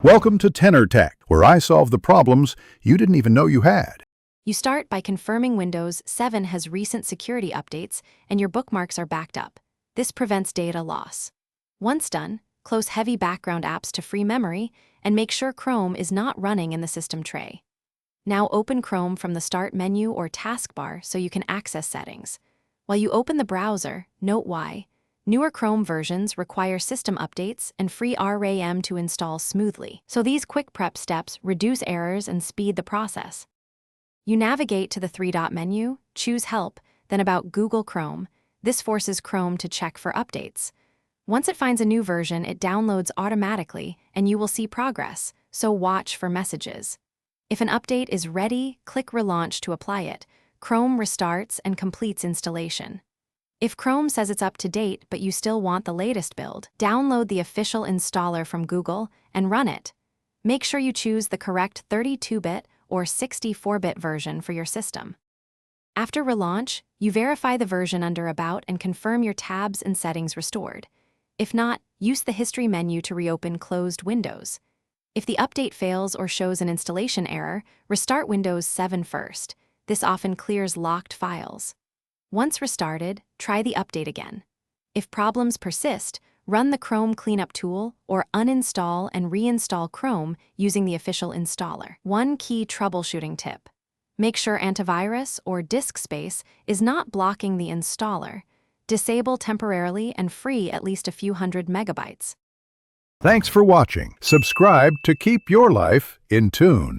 Welcome to Tenor Tech, where I solve the problems you didn't even know you had. You start by confirming Windows 7 has recent security updates and your bookmarks are backed up. This prevents data loss. Once done, close heavy background apps to free memory and make sure Chrome is not running in the system tray. Now open Chrome from the Start menu or taskbar so you can access settings. While you open the browser, note why. Newer Chrome versions require system updates and free RAM to install smoothly, so these quick prep steps reduce errors and speed the process. You navigate to the three-dot menu, choose Help, then About Google Chrome. This forces Chrome to check for updates. Once it finds a new version, it downloads automatically, and you will see progress, so watch for messages. If an update is ready, click Relaunch to apply it. Chrome restarts and completes installation. If Chrome says it's up to date but you still want the latest build, download the official installer from Google and run it. Make sure you choose the correct 32-bit or 64-bit version for your system. After relaunch, you verify the version under About and confirm your tabs and settings restored. If not, use the History menu to reopen closed windows. If the update fails or shows an installation error, restart Windows 7 first. This often clears locked files. Once restarted, try the update again. If problems persist, run the Chrome Cleanup tool or uninstall and reinstall Chrome using the official installer. One key troubleshooting tip: make sure antivirus or disk space is not blocking the installer. Disable temporarily and free at least a few hundred megabytes. Thanks for watching. Subscribe to keep your life in tune.